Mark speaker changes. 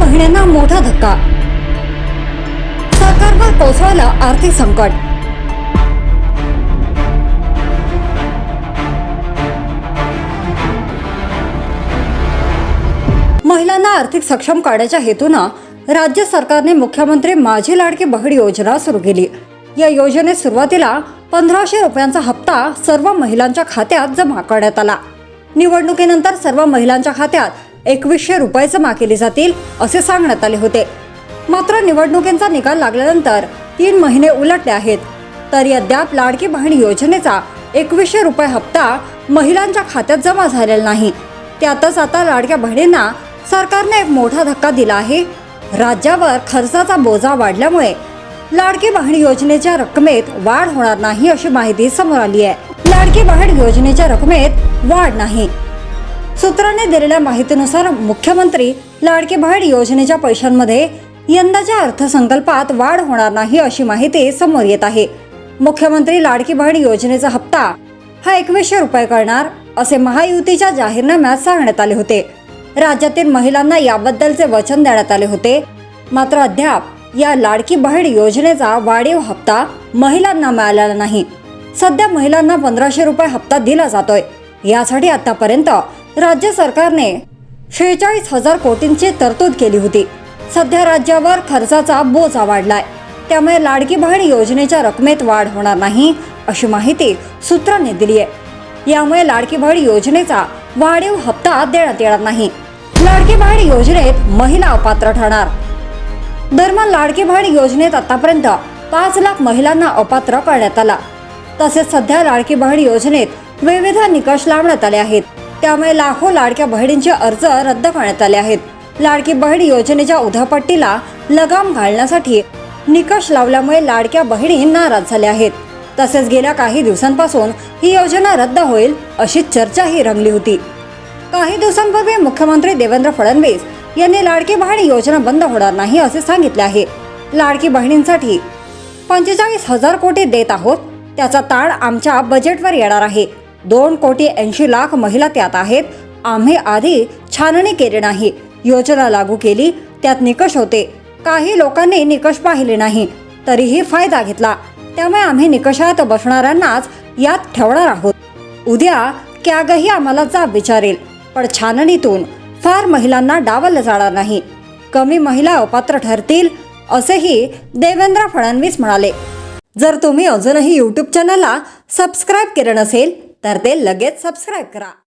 Speaker 1: बहिणींना मोठा धक्का, सरकारवर कोसळलं आर्थिक संकट। महिलांना आर्थिक सक्षम करण्याच्या हेतूनं राज्य सरकारने मुख्यमंत्री माझी लाडकी बहीण योजना सुरू केली। या योजनेत सुरुवातीला 1500 रुपयांचा हप्ता सर्व महिलांच्या खात्यात जमा करण्यात आला। निवडणुकीनंतर सर्व महिलांच्या खात्यात 2100 रुपये जमा केले जातील असे सांगण्यात आले होते। मात्र निवडणुकीचा निकाल लागल्यानंतर 3 महिने उलटले आहेत, तरी अद्याप लाडकी बहीण योजनेचा 2100 रुपये हप्ता महिलांच्या खात्यात जमा झालेला नाही। त्यातच आता लाडक्या बहिणींना सरकारने एक मोठा धक्का दिला आहे। राज्यावर खर्चाचा बोजा वाढल्यामुळे लाडकी बहीण योजनेच्या रकमेत वाढ होणार नाही अशी माहिती समोर आली आहे। लाडकी बहीण योजनेच्या रकमेत वाढ नाही। सूत्रांनी दिलेल्या माहितीनुसार मुख्यमंत्री लाडकी बहीण योजनेच्या पैशांमध्ये यंदाच्या अर्थसंकल्पात वाढ होणार नाही अशी माहिती समोर येत आहे। मुख्यमंत्री लाडकी बहीण योजनेचा हप्ता हा 2100 रुपये करणार असे महायुतीच्या जाहीरनाम्यात सांगण्यात आले होते। राज्यातील महिलांना याबद्दलचे वचन देण्यात आले होते, मात्र अद्याप या लाडकी बहीण योजनेचा वाढीव हप्ता महिलांना मिळालेला नाही। सध्या महिलांना 1500 रुपये हप्ता दिला जातोय। यासाठी आतापर्यंत राज्य सरकारने 46,000 कोटींची तरतूद केली होती। सध्या राज्यावर खर्चाचा बोजा वाढलाय, त्यामुळे लाडकी बहीण योजनेच्या रकमेत वाढ होणार नाही अशी माहिती सूत्रांनी दिली आहे। यामुळे लाडकी बहीण योजनेचा वाढीव हप्ता देण्यात येणार नाही। लाडकी बहीण योजनेत महिला अपात्र ठरणार। दरम्यान लाडकी बहीण योजनेत आतापर्यंत 5 लाख महिलांना अपात्र करण्यात आला। तसेच सध्या लाडकी बहीण योजनेत विविध निकष लावण्यात आले आहेत, त्यामुळे लाखो लाडक्या बहिणींचे अर्ज रद्द करण्यात आले आहेत। लाडकी बहीण योजनेच्या उधापट्टीला लगाम घालण्यासाठी निकष लावल्यामुळे लाडक्या बहिणी नाराज झाल्या आहेत। तसेच गेल्या काही दिवसांपासून ही योजना रद्द होईल अशी चर्चाही रंगली होती। काही दिवसांपूर्वी मुख्यमंत्री देवेंद्र फडणवीस यांनी लाडकी बहीण योजना बंद होणार नाही असे सांगितले आहे। लाडकी बहिणींसाठी 45,000 कोटी देत आहोत, त्याचा ताण आमच्या बजेटवर येणार आहे। 2,80,00,000 महिला त्यात आहेत। आम्ही आधी छाननी केली नाही, योजना लागू केली, त्यात निकष होते। काही लोकांनी निकष पाहिले नाही, तरीही फायदा घेतला, त्यामुळे आम्ही निकषात बसणाऱ्यांनाच यात ठेवणार आहोत। उद्या कॅगही आम्हाला जाब विचारेल, पण छाननीतून फार महिलांना डावललं जाणार नाही। कमी महिला अपात्र ठरतील असेही देवेंद्र फडणवीस म्हणाले। जर तुम्ही अजूनही YouTube चॅनलला सबस्क्राईब केलं नसेल तर ते लगेच सबस्क्राईब करा।